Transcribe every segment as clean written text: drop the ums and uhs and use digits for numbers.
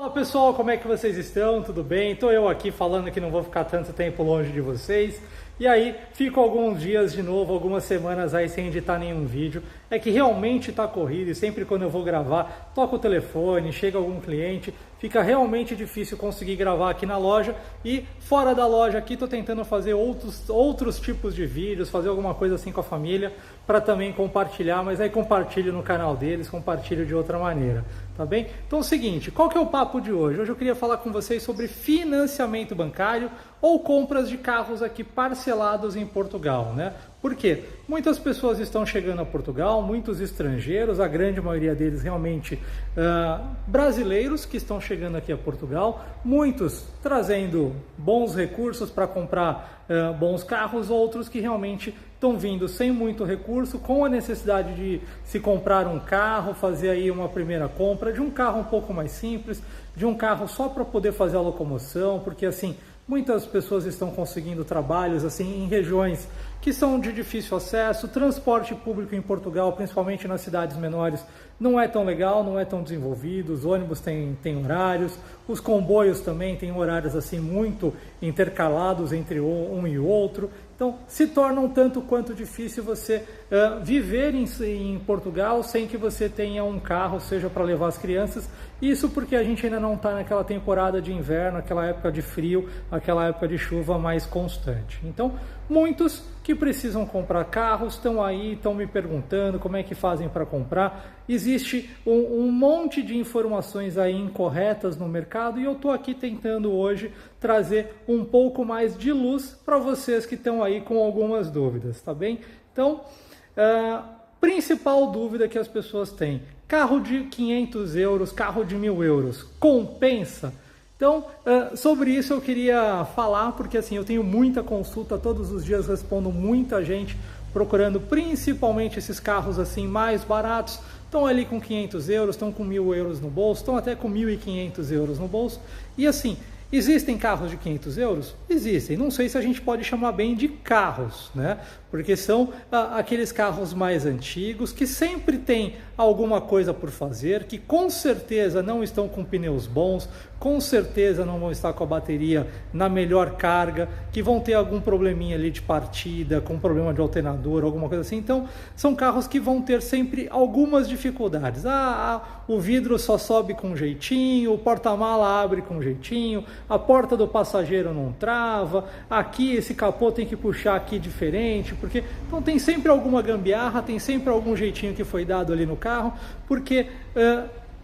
Olá pessoal, como é que vocês estão? Tudo bem? Estou eu aqui falando que não vou ficar tanto tempo longe de vocês. E aí, fico alguns dias de novo, algumas semanas aí sem editar nenhum vídeo. É que realmente está corrido e sempre quando eu vou gravar, toco o telefone, chega algum cliente, fica realmente difícil conseguir gravar aqui na loja. E fora da loja aqui, estou tentando fazer outros tipos de vídeos, fazer alguma coisa assim com a família, para também compartilhar, mas aí compartilho no canal deles, compartilho de outra maneira, tá bem? Então é o seguinte, qual que é o papo de hoje? Hoje eu queria falar com vocês sobre financiamento bancário ou compras de carros aqui parcelados em Portugal, né? Por quê? Muitas pessoas estão chegando a Portugal, muitos estrangeiros, a grande maioria deles realmente brasileiros que estão chegando aqui a Portugal, muitos trazendo bons recursos para comprar bons carros, outros que realmente estão vindo sem muito recurso, com a necessidade de se comprar um carro, fazer aí uma primeira compra de um carro um pouco mais simples, de um carro só para poder fazer a locomoção, porque assim, muitas pessoas estão conseguindo trabalhos assim em regiões que são de difícil acesso. Transporte público em Portugal, principalmente nas cidades menores, não é tão legal, não é tão desenvolvido. Os ônibus têm horários, os comboios também têm horários assim muito intercalados entre um e outro. Então se torna um tanto quanto difícil você viver em Portugal sem que você tenha um carro, seja para levar as crianças. Isso porque a gente ainda não está naquela temporada de inverno, aquela época de frio, aquela época de chuva mais constante. Então muitos que precisam comprar carros estão aí, estão me perguntando como é que fazem para comprar. Existe um monte de informações aí incorretas no mercado e eu estou aqui tentando hoje trazer um pouco mais de luz para vocês que estão aí com algumas dúvidas, tá bem? Então, principal dúvida que as pessoas têm: carro de 500 euros, carro de 1.000 euros, compensa? Então, sobre isso eu queria falar, porque assim, eu tenho muita consulta, todos os dias respondo muita gente procurando principalmente esses carros assim mais baratos. Estão ali com 500 euros, estão com 1.000 euros no bolso, estão até com 1.500 euros no bolso. E assim, existem carros de 500 euros? Existem. Não sei se a gente pode chamar bem de carros, né? Porque são aqueles carros mais antigos, que sempre tem alguma coisa por fazer, que com certeza não estão com pneus bons, com certeza não vão estar com a bateria na melhor carga, que vão ter algum probleminha ali de partida, com problema de alternador, alguma coisa assim. Então, são carros que vão ter sempre algumas dificuldades. O vidro só sobe com um jeitinho, o porta-mala abre com um jeitinho, a porta do passageiro não trava, aqui esse capô tem que puxar aqui diferente, porque então tem sempre alguma gambiarra, tem sempre algum jeitinho que foi dado ali no carro, porque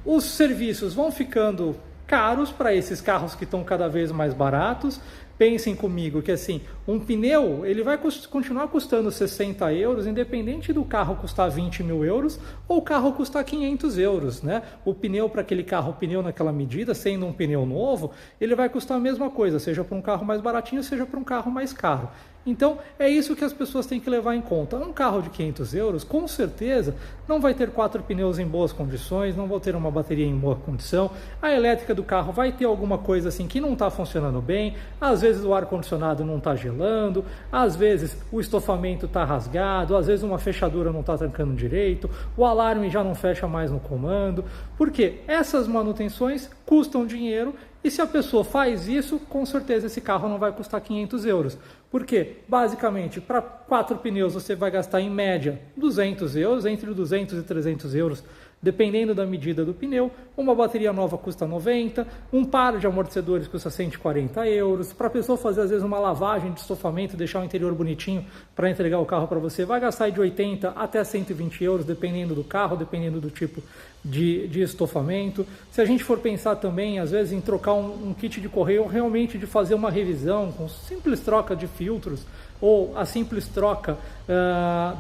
os serviços vão ficando caros para esses carros que estão cada vez mais baratos. Pensem comigo que assim, um pneu ele vai continuar custando 60 euros, independente do carro custar 20.000 euros ou o carro custar 500 euros, né? O pneu para aquele carro, o pneu naquela medida, sendo um pneu novo, ele vai custar a mesma coisa, seja para um carro mais baratinho, seja para um carro mais caro. Então, é isso que as pessoas têm que levar em conta. Um carro de 500 euros, com certeza, não vai ter 4 pneus em boas condições, não vai ter uma bateria em boa condição, a elétrica do carro vai ter alguma coisa assim que não está funcionando bem, às vezes o ar-condicionado não está gelando, às vezes o estofamento está rasgado, às vezes uma fechadura não está trancando direito, o alarme já não fecha mais no comando, porque essas manutenções custam dinheiro. E se a pessoa faz isso, com certeza esse carro não vai custar 500 euros. Porque, basicamente, para 4 pneus você vai gastar em média 200 euros, entre 200 e 300 euros, dependendo da medida do pneu. Uma bateria nova custa 90, um par de amortecedores custa 140 euros. Para a pessoa fazer, às vezes, uma lavagem de estofamento, deixar o interior bonitinho para entregar o carro para você, vai gastar de 80 até 120 euros, dependendo do carro, dependendo do tipo de estofamento. Se a gente for pensar também, às vezes, em trocar um kit de correio, realmente de fazer uma revisão com simples troca de filtros ou a simples troca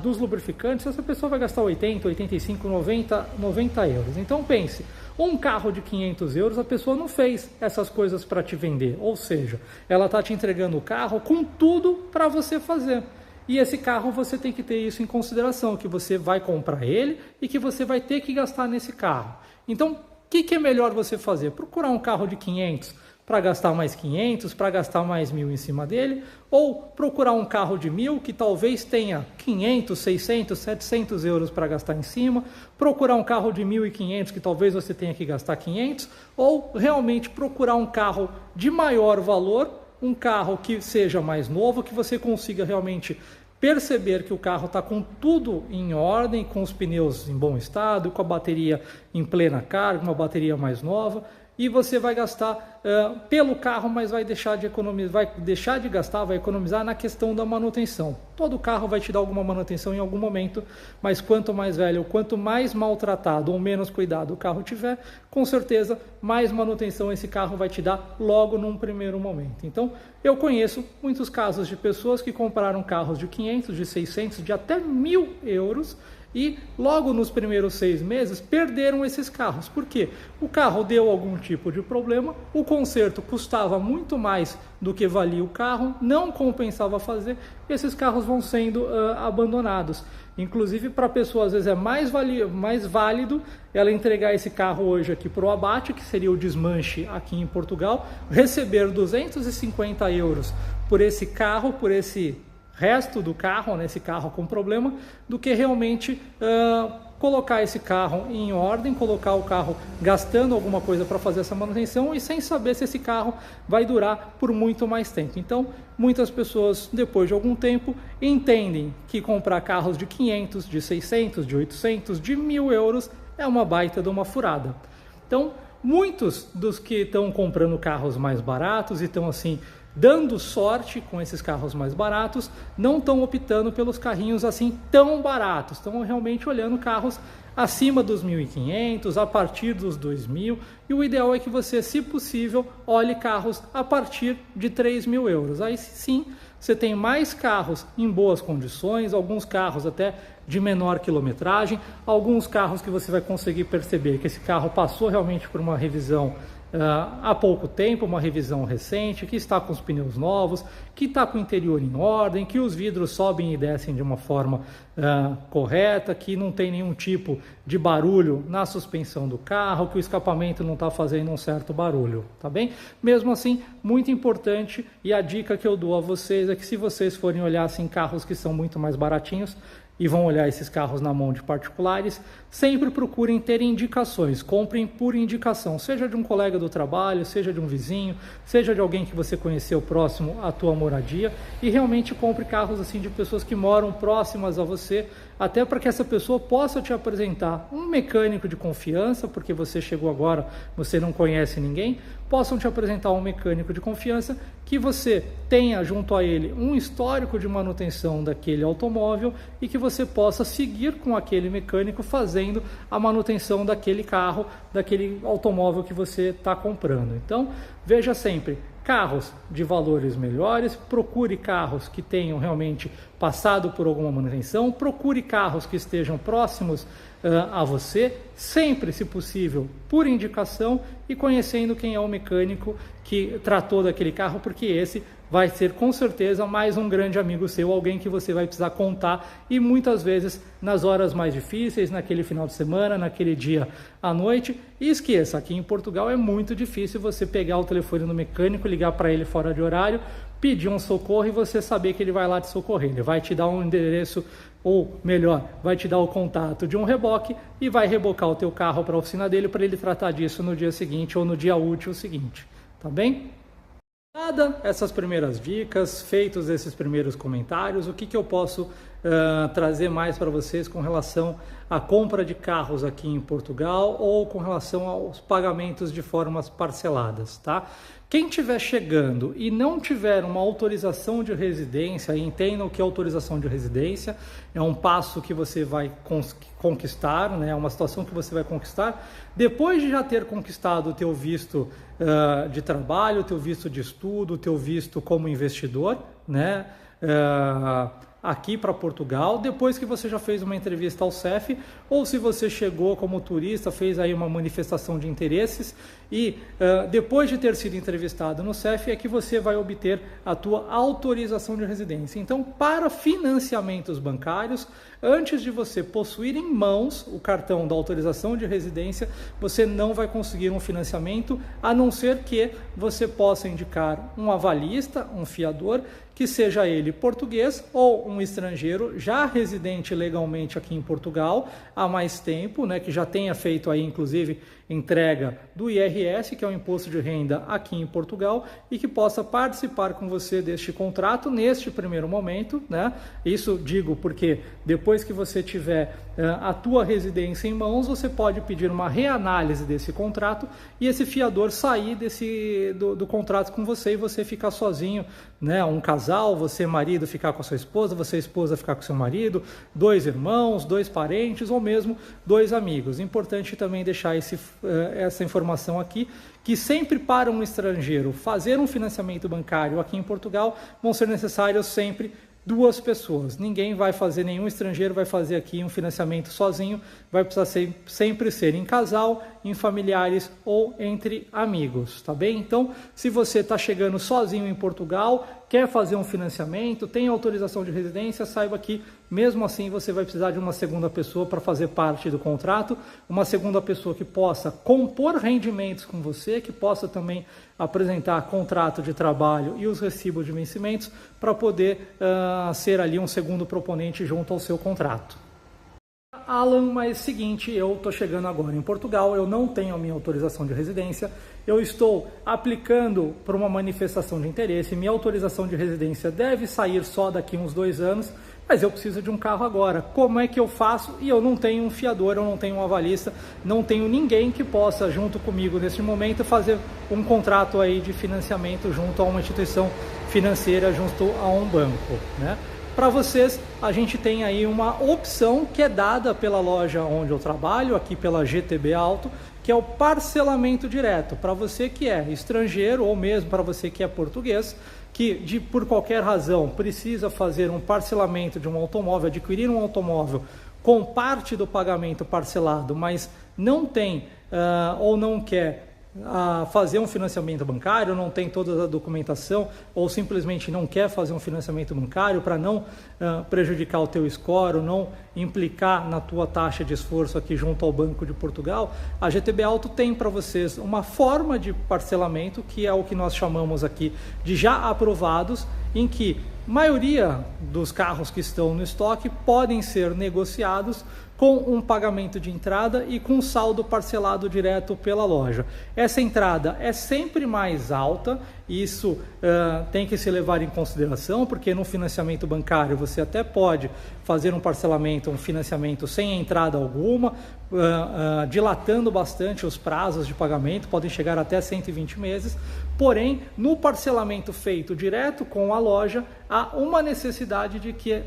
dos lubrificantes, essa pessoa vai gastar 80, 85, 90 euros. Então pense, um carro de 500 euros, a pessoa não fez essas coisas para te vender, ou seja, ela está te entregando o carro com tudo para você fazer. E esse carro você tem que ter isso em consideração, que você vai comprar ele e que você vai ter que gastar nesse carro. Então, o que é melhor você fazer? Procurar um carro de 500 para gastar mais 500, para gastar mais 1.000 em cima dele, ou procurar um carro de 1.000 que talvez tenha 500, 600, 700 euros para gastar em cima, procurar um carro de 1.500 que talvez você tenha que gastar 500, ou realmente procurar um carro de maior valor, um carro que seja mais novo, que você consiga realmente perceber que o carro está com tudo em ordem, com os pneus em bom estado, com a bateria em plena carga, uma bateria mais nova, e você vai gastar pelo carro, mas vai deixar de gastar, vai economizar na questão da manutenção. Todo carro vai te dar alguma manutenção em algum momento, mas quanto mais velho, quanto mais maltratado ou menos cuidado o carro tiver, com certeza mais manutenção esse carro vai te dar logo num primeiro momento. Então, eu conheço muitos casos de pessoas que compraram carros de 500, de 600, de até 1.000 euros, e logo nos primeiros 6 meses perderam esses carros. Por quê? O carro deu algum tipo de problema, o conserto custava muito mais do que valia o carro, não compensava fazer, e esses carros vão sendo abandonados. Inclusive, para a pessoa, às vezes é mais válido ela entregar esse carro hoje aqui para o abate, que seria o desmanche aqui em Portugal, receber 250 euros por esse carro, por esse resto do carro, né, esse carro com problema, do que realmente colocar esse carro em ordem, colocar o carro gastando alguma coisa para fazer essa manutenção e sem saber se esse carro vai durar por muito mais tempo. Então, muitas pessoas, depois de algum tempo, entendem que comprar carros de 500, de 600, de 800, de 1.000 euros é uma baita de uma furada. Então, muitos dos que estão comprando carros mais baratos e estão assim dando sorte com esses carros mais baratos, não estão optando pelos carrinhos assim tão baratos, estão realmente olhando carros acima dos 1.500, a partir dos 2.000, e o ideal é que você, se possível, olhe carros a partir de 3.000 euros. Aí sim, você tem mais carros em boas condições, alguns carros até de menor quilometragem, alguns carros que você vai conseguir perceber que esse carro passou realmente por uma revisão há pouco tempo, uma revisão recente, que está com os pneus novos, que está com o interior em ordem, que os vidros sobem e descem de uma forma correta, que não tem nenhum tipo de barulho na suspensão do carro, que o escapamento não está fazendo um certo barulho, tá bem? Mesmo assim, muito importante, e a dica que eu dou a vocês é que se vocês forem olhar assim, carros que são muito mais baratinhos, e vão olhar esses carros na mão de particulares, sempre procurem ter indicações, comprem por indicação, seja de um colega do trabalho, seja de um vizinho, seja de alguém que você conheceu próximo à tua moradia, e realmente compre carros assim de pessoas que moram próximas a você, até para que essa pessoa possa te apresentar um mecânico de confiança, porque você chegou agora, você não conhece ninguém, possam te apresentar um mecânico de confiança, que você tenha junto a ele um histórico de manutenção daquele automóvel e que você possa seguir com aquele mecânico fazendo a manutenção daquele carro, daquele automóvel que você está comprando. Então, veja sempre, carros de valores melhores, procure carros que tenham realmente passado por alguma manutenção, procure carros que estejam próximos a você, sempre, se possível, por indicação e conhecendo quem é o mecânico que tratou daquele carro, porque esse vai ser com certeza mais um grande amigo seu, alguém que você vai precisar contar, e muitas vezes nas horas mais difíceis, naquele final de semana, naquele dia à noite. E esqueça, aqui em Portugal é muito difícil você pegar o telefone do mecânico, ligar para ele fora de horário, pedir um socorro e você saber que ele vai lá te socorrer. Ele vai te dar um endereço, ou melhor, vai te dar o contato de um reboque e vai rebocar o teu carro para a oficina dele para ele tratar disso no dia seguinte ou no dia útil seguinte, tá bem? Dadas essas primeiras dicas, feitos esses primeiros comentários, o que eu posso trazer mais para vocês com relação à compra de carros aqui em Portugal ou com relação aos pagamentos de formas parceladas, tá? Quem estiver chegando e não tiver uma autorização de residência, e entendam que a autorização de residência é um passo que você vai conquistar, né? É uma situação que você vai conquistar depois de já ter conquistado o teu visto de trabalho, o teu visto de estudo, o teu visto como investidor, né? aqui para Portugal, depois que você já fez uma entrevista ao CEF, ou se você chegou como turista, fez aí uma manifestação de interesses e depois de ter sido entrevistado no CEF é que você vai obter a tua autorização de residência. Então, para financiamentos bancários, antes de você possuir em mãos o cartão da autorização de residência, você não vai conseguir um financiamento, a não ser que você possa indicar um avalista, um fiador, que seja ele português ou um estrangeiro já residente legalmente aqui em Portugal há mais tempo, né, que já tenha feito aí inclusive entrega do IRS, que é o Imposto de Renda aqui em Portugal, e que possa participar com você deste contrato neste primeiro momento, né? Isso digo porque depois que você tiver a tua residência em mãos, você pode pedir uma reanálise desse contrato e esse fiador sair do contrato com você e você ficar sozinho, né? Um casal, você marido ficar com a sua esposa, você esposa ficar com seu marido, 2 irmãos, 2 parentes ou mesmo 2 amigos. Importante também deixar essa informação aqui, que sempre para um estrangeiro fazer um financiamento bancário aqui em Portugal, vão ser necessários sempre 2 pessoas. Ninguém vai fazer, nenhum estrangeiro vai fazer aqui um financiamento sozinho, vai precisar sempre ser em casal, em familiares ou entre amigos, tá bem? Então, se você está chegando sozinho em Portugal, quer fazer um financiamento, tem autorização de residência, saiba que mesmo assim você vai precisar de uma segunda pessoa para fazer parte do contrato, uma segunda pessoa que possa compor rendimentos com você, que possa também apresentar contrato de trabalho e os recibos de vencimentos para poder ser ali um segundo proponente junto ao seu contrato. Alan, mas seguinte, eu estou chegando agora em Portugal, eu não tenho a minha autorização de residência, eu estou aplicando para uma manifestação de interesse, minha autorização de residência deve sair só daqui uns 2 anos, mas eu preciso de um carro agora. Como é que eu faço? E eu não tenho um fiador, eu não tenho um avalista, não tenho ninguém que possa, junto comigo neste momento, fazer um contrato aí de financiamento junto a uma instituição financeira, junto a um banco, né? Para vocês, a gente tem aí uma opção que é dada pela loja onde eu trabalho, aqui pela GTB Auto, que é o parcelamento direto. Para você que é estrangeiro ou mesmo para você que é português, que por qualquer razão precisa fazer um parcelamento de um automóvel, adquirir um automóvel com parte do pagamento parcelado, mas não tem ou não quer fazer um financiamento bancário, não tem toda a documentação ou simplesmente não quer fazer um financiamento bancário para não prejudicar o teu score ou não implicar na tua taxa de esforço aqui junto ao Banco de Portugal, a GTB Auto tem para vocês uma forma de parcelamento que é o que nós chamamos aqui de já aprovados, em que a maioria dos carros que estão no estoque podem ser negociados com um pagamento de entrada e com saldo parcelado direto pela loja. Essa entrada é sempre mais alta, isso tem que se levar em consideração, porque no financiamento bancário você até pode fazer um parcelamento, um financiamento sem entrada alguma, dilatando bastante os prazos de pagamento, podem chegar até 120 meses, porém, no parcelamento feito direto com a loja, há uma necessidade de que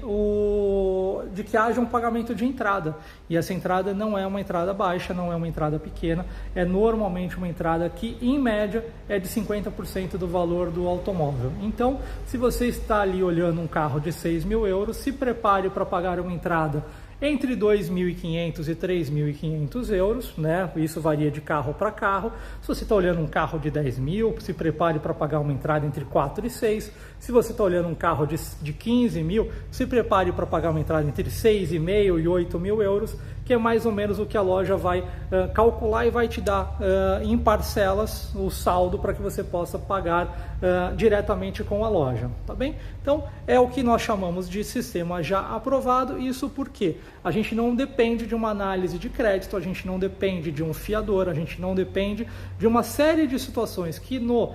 haja um pagamento de entrada, e essa entrada não é uma entrada baixa, não é uma entrada pequena, é normalmente uma entrada que, em média, é de 50% do valor do automóvel. Então, se você está ali olhando um carro de 6 mil euros, se prepare para pagar uma entrada entre 2.500 e 3.500 euros, né? Isso varia de carro para carro. Se você está olhando um carro de 10 mil, se prepare para pagar uma entrada entre 4 e 6. Se você está olhando um carro de 15 mil, se prepare para pagar uma entrada entre 6,5 e 8 mil euros, que é mais ou menos o que a loja vai calcular e vai te dar em parcelas o saldo para que você possa pagar diretamente com a loja, tá bem? Então, é o que nós chamamos de sistema já aprovado, isso porque a gente não depende de uma análise de crédito, a gente não depende de um fiador, a gente não depende de uma série de situações que no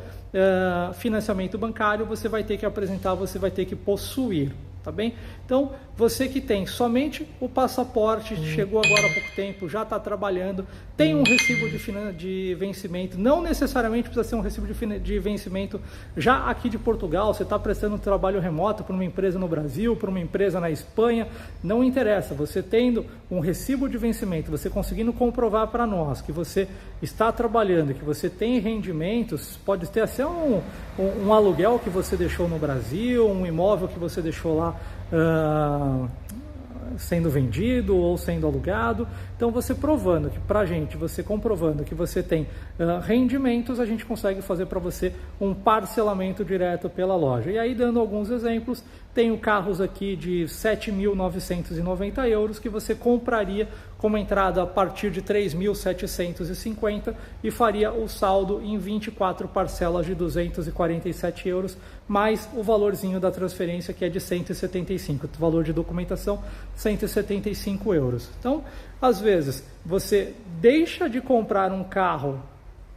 financiamento bancário você vai ter que apresentar, você vai ter que possuir. Tá bem? Então, você que tem somente o passaporte, chegou agora há pouco tempo, já está trabalhando, tem um recibo de vencimento, não necessariamente precisa ser um recibo de vencimento já aqui de Portugal, você está prestando um trabalho remoto para uma empresa no Brasil, para uma empresa na Espanha, não interessa, você tendo um recibo de vencimento, você conseguindo comprovar para nós que você está trabalhando, que você tem rendimentos, pode ter até um aluguel que você deixou no Brasil, um imóvel que você deixou lá sendo vendido ou sendo alugado. Então você provando que pra gente, você comprovando que você tem rendimentos, a gente consegue fazer para você um parcelamento direto pela loja. E aí, dando alguns exemplos, tenho carros aqui de 7.990 euros que você compraria com uma entrada a partir de 3.750 e faria o saldo em 24 parcelas de 247 euros, mais o valorzinho da transferência, que é de 175, o valor de documentação 175 euros. Então, às vezes, você deixa de comprar um carro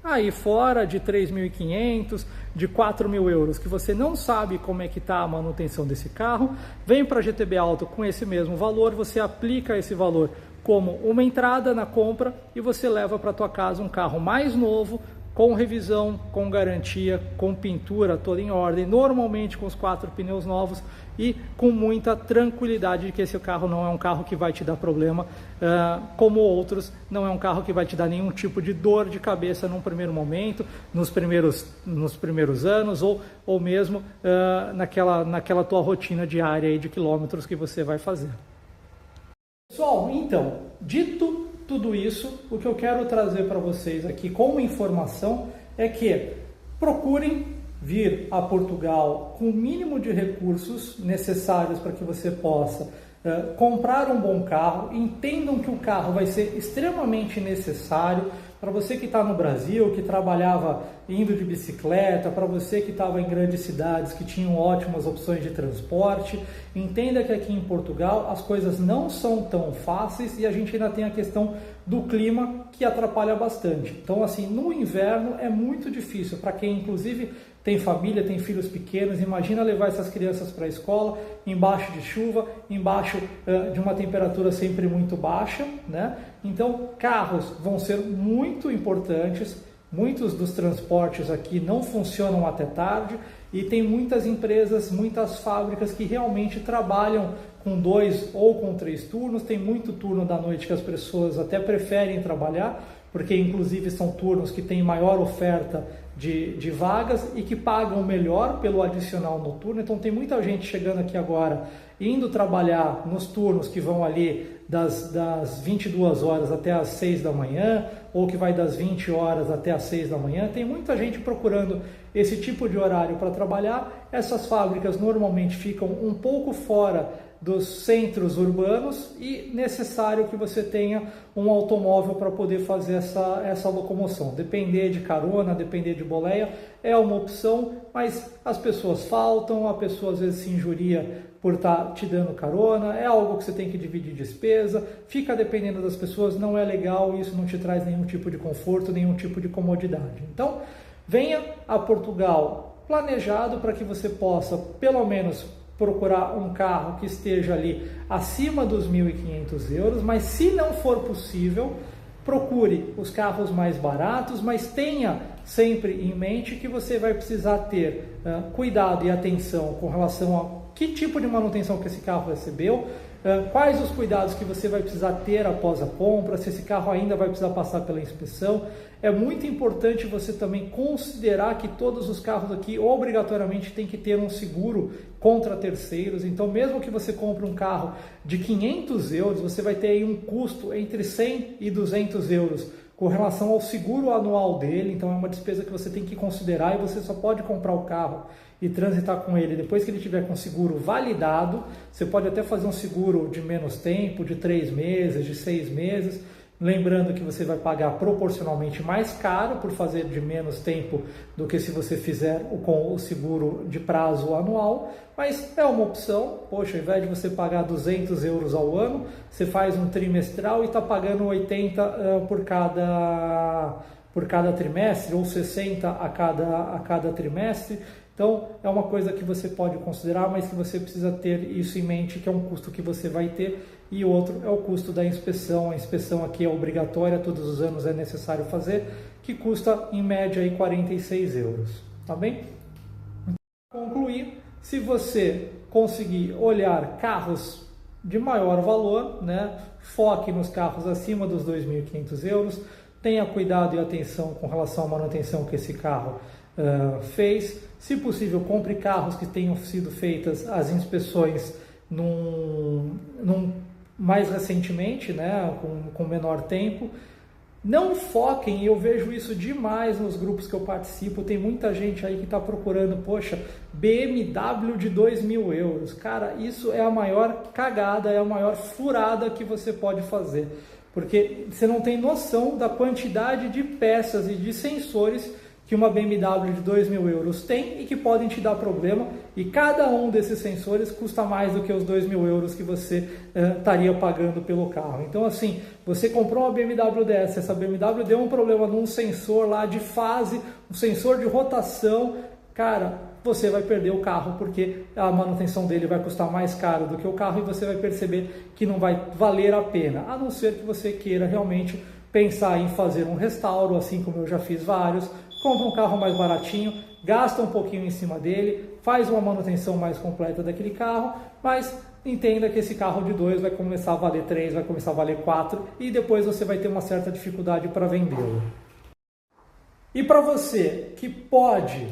aí fora de 3.500, de 4.000 euros, que você não sabe como é que está a manutenção desse carro, vem para a GTB Auto com esse mesmo valor, você aplica esse valor como uma entrada na compra e você leva para a tua casa um carro mais novo, com revisão, com garantia, com pintura toda em ordem, normalmente com os 4 pneus novos e com muita tranquilidade de que esse carro não é um carro que vai te dar problema, como outros, não é um carro que vai te dar nenhum tipo de dor de cabeça num primeiro momento, nos primeiros anos ou mesmo naquela tua rotina diária aí de quilômetros que você vai fazer. Pessoal, então, dito tudo isso, o que eu quero trazer para vocês aqui como informação é que procurem vir a Portugal com o mínimo de recursos necessários para que você possa comprar um bom carro. Entendam que o carro vai ser extremamente necessário para você que está no Brasil, que trabalhava indo de bicicleta, para você que estava em grandes cidades que tinham ótimas opções de transporte. Entenda que aqui em Portugal as coisas não são tão fáceis e a gente ainda tem a questão do clima que atrapalha bastante. Então, assim, no inverno é muito difícil para quem, inclusive, tem família, tem filhos pequenos. Imagina levar essas crianças para a escola embaixo de chuva, embaixo de uma temperatura sempre muito baixa, né? Então, carros vão ser muito importantes. Muitos dos transportes aqui não funcionam até tarde e tem muitas empresas, muitas fábricas que realmente trabalham com 2 ou com 3 turnos. Tem muito turno da noite que as pessoas até preferem trabalhar, porque inclusive são turnos que têm maior oferta de vagas e que pagam melhor pelo adicional noturno. Então tem muita gente chegando aqui agora, indo trabalhar nos turnos que vão ali das 22 horas até as 6 da manhã, ou que vai das 20 horas até as 6 da manhã. Tem muita gente procurando esse tipo de horário para trabalhar. Essas fábricas normalmente ficam um pouco fora dos centros urbanos e necessário que você tenha um automóvel para poder fazer essa locomoção. Depender de carona, depender de boleia é uma opção, mas as pessoas faltam, a pessoa às vezes se injuria por estar te dando carona, é algo que você tem que dividir despesa, fica dependendo das pessoas, não é legal, isso não te traz nenhum tipo de conforto, nenhum tipo de comodidade. Então, venha a Portugal planejado para que você possa, pelo menos, procurar um carro que esteja ali acima dos 1.500 euros, mas se não for possível, procure os carros mais baratos, mas tenha sempre em mente que você vai precisar ter cuidado e atenção com relação a que tipo de manutenção que esse carro recebeu, quais os cuidados que você vai precisar ter após a compra, se esse carro ainda vai precisar passar pela inspeção. É muito importante você também considerar que todos os carros aqui obrigatoriamente tem que ter um seguro contra terceiros. Então, mesmo que você compre um carro de 500 euros, você vai ter aí um custo entre 100 e 200 euros com relação ao seguro anual dele. Então, é uma despesa que você tem que considerar e você só pode comprar o carro e transitar com ele depois que ele tiver com seguro validado. Você pode até fazer um seguro de menos tempo, de 3 meses, de 6 meses, lembrando que você vai pagar proporcionalmente mais caro por fazer de menos tempo do que se você fizer com o seguro de prazo anual, mas é uma opção. Poxa, ao invés de você pagar 200 euros ao ano, você faz um trimestral e está pagando 80 por cada trimestre, ou 60 a cada trimestre. Então, é uma coisa que você pode considerar, mas que você precisa ter isso em mente, que é um custo que você vai ter. E outro é o custo da inspeção. A inspeção aqui é obrigatória, todos os anos é necessário fazer, que custa em média aí 46 euros. Tá bem? Para concluir, se você conseguir olhar carros de maior valor, né, foque nos carros acima dos 2.500 euros, tenha cuidado e atenção com relação à manutenção que esse carro fez. Se possível, compre carros que tenham sido feitas as inspeções mais recentemente, né, com menor tempo. Não foquem, eu vejo isso demais nos grupos que eu participo, tem muita gente aí que está procurando, poxa, BMW de 2.000 euros. Cara, isso é a maior cagada, é a maior furada que você pode fazer, porque você não tem noção da quantidade de peças e de sensores que uma BMW de 2.000 euros tem e que podem te dar problema, e cada um desses sensores custa mais do que os 2.000 euros que você estaria pagando pelo carro. Então assim, você comprou uma BMW dessa, essa BMW deu um problema num sensor lá de fase, um sensor de rotação, cara, você vai perder o carro, porque a manutenção dele vai custar mais caro do que o carro e você vai perceber que não vai valer a pena, a não ser que você queira realmente pensar em fazer um restauro, assim como eu já fiz vários. Compra um carro mais baratinho, gasta um pouquinho em cima dele, faz uma manutenção mais completa daquele carro, mas entenda que esse carro de 2 vai começar a valer 3, vai começar a valer 4 e depois você vai ter uma certa dificuldade para vendê-lo. E para você que pode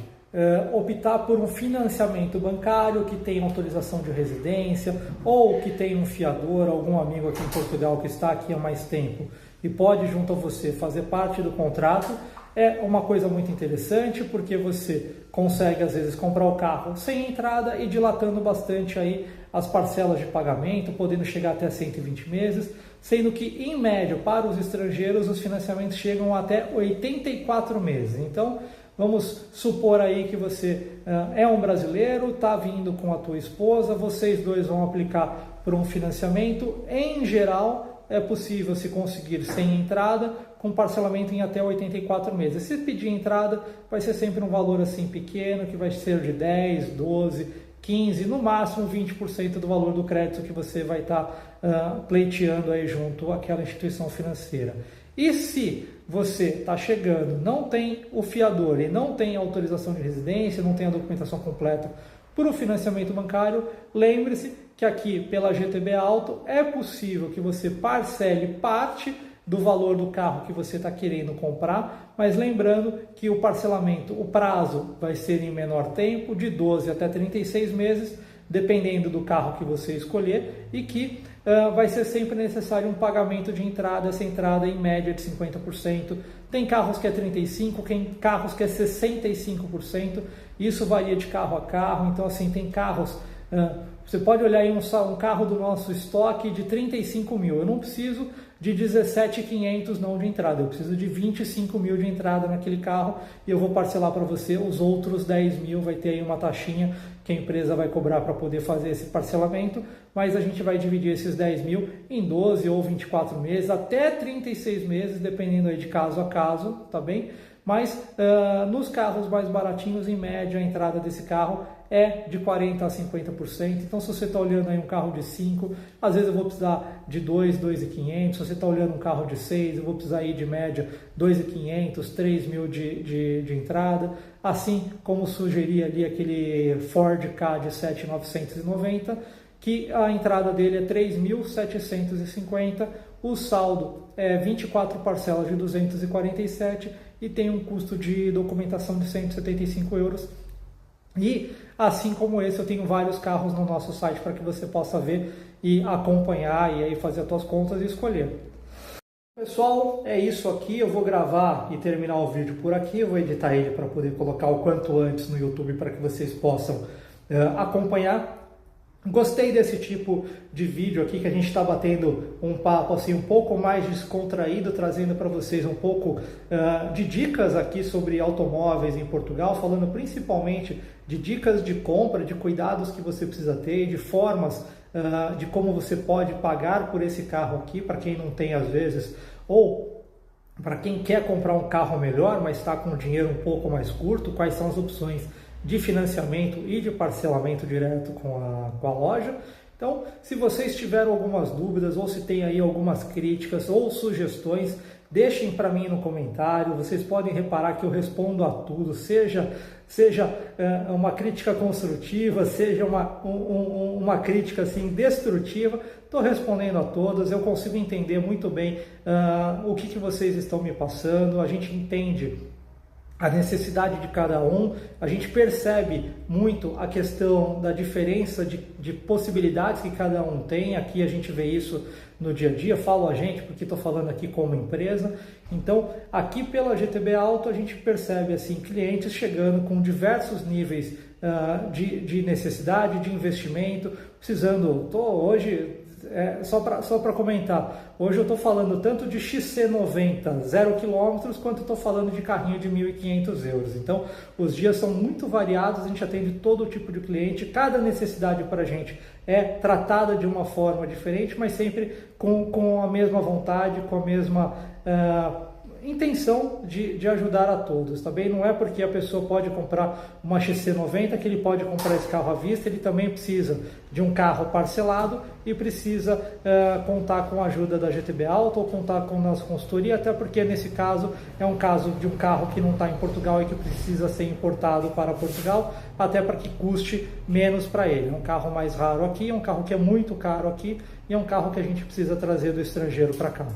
optar por um financiamento bancário, que tem autorização de residência ou que tem um fiador, algum amigo aqui em Portugal que está aqui há mais tempo e pode junto a você fazer parte do contrato, é uma coisa muito interessante, porque você consegue às vezes comprar o carro sem entrada e dilatando bastante aí as parcelas de pagamento, podendo chegar até 120 meses, sendo que em média para os estrangeiros os financiamentos chegam até 84 meses. Então vamos supor aí que você é um brasileiro, está vindo com a tua esposa, vocês dois vão aplicar por um financiamento. Em geral é possível se conseguir sem entrada, com parcelamento em até 84 meses. Se pedir entrada, vai ser sempre um valor assim pequeno, que vai ser de 10, 12, 15, no máximo 20% do valor do crédito que você vai estar pleiteando aí junto àquela instituição financeira. E se você está chegando, não tem o fiador e não tem autorização de residência, não tem a documentação completa para o financiamento bancário, lembre-se que aqui pela GTB Auto é possível que você parcele parte do valor do carro que você está querendo comprar, mas lembrando que o parcelamento, o prazo vai ser em menor tempo, de 12 até 36 meses, dependendo do carro que você escolher, e que vai ser sempre necessário um pagamento de entrada, essa entrada em média de 50%. Tem carros que é 35%, tem carros que é 65%, isso varia de carro a carro. Então assim, tem carros, você pode olhar aí um carro do nosso estoque de 35 mil, eu não preciso de 17.500 não de entrada, eu preciso de 25 mil de entrada naquele carro e eu vou parcelar para você os outros 10 mil, vai ter aí uma taxinha que a empresa vai cobrar para poder fazer esse parcelamento, mas a gente vai dividir esses 10 mil em 12 ou 24 meses, até 36 meses, dependendo aí de caso a caso, tá bem? Mas nos carros mais baratinhos, em média, a entrada desse carro é de 40% a 50%. Então, se você está olhando aí um carro de 5, às vezes eu vou precisar de 2.500. Se você está olhando um carro de 6, eu vou precisar aí de média 2.500, 3 mil de entrada. Assim como sugeria ali aquele Ford Ka de 7.990, que a entrada dele é 3.750, o saldo é 24 parcelas de 247 e tem um custo de documentação de 175 euros. E assim como esse, eu tenho vários carros no nosso site para que você possa ver e acompanhar e aí fazer as suas contas e escolher. Pessoal, é isso aqui. Eu vou gravar e terminar o vídeo por aqui. Eu vou editar ele para poder colocar o quanto antes no YouTube para que vocês possam acompanhar. Gostei desse tipo de vídeo aqui, que a gente está batendo um papo assim um pouco mais descontraído, trazendo para vocês um pouco de dicas aqui sobre automóveis em Portugal, falando principalmente de dicas de compra, de cuidados que você precisa ter, de formas de como você pode pagar por esse carro aqui, para quem não tem às vezes, ou para quem quer comprar um carro melhor, mas está com o dinheiro um pouco mais curto, quais são as opções de financiamento e de parcelamento direto com a loja. Então, se vocês tiveram algumas dúvidas ou se tem aí algumas críticas ou sugestões, deixem para mim no comentário. Vocês podem reparar que eu respondo a tudo, seja uma crítica construtiva, seja uma crítica assim destrutiva, estou respondendo a todas. Eu consigo entender muito bem o que vocês estão me passando. A gente entende a necessidade de cada um, a gente percebe muito a questão da diferença de possibilidades que cada um tem. Aqui a gente vê isso no dia a dia, falo a gente porque estou falando aqui como empresa. Então, aqui pela GTB Auto a gente percebe assim clientes chegando com diversos níveis de necessidade, de investimento, precisando, hoje... só para comentar, hoje eu estou falando tanto de XC90 0 km, quanto estou falando de carrinho de 1.500 euros. Então, os dias são muito variados, a gente atende todo tipo de cliente, cada necessidade para a gente é tratada de uma forma diferente, mas sempre com a mesma vontade, com a mesma intenção de ajudar a todos. Também não é porque a pessoa pode comprar uma XC90 que ele pode comprar esse carro à vista, ele também precisa de um carro parcelado e precisa contar com a ajuda da GTB Auto ou contar com a nossa consultoria, até porque nesse caso é um caso de um carro que não está em Portugal e que precisa ser importado para Portugal, até para que custe menos para ele. É um carro mais raro aqui, é um carro que é muito caro aqui e é um carro que a gente precisa trazer do estrangeiro para cá.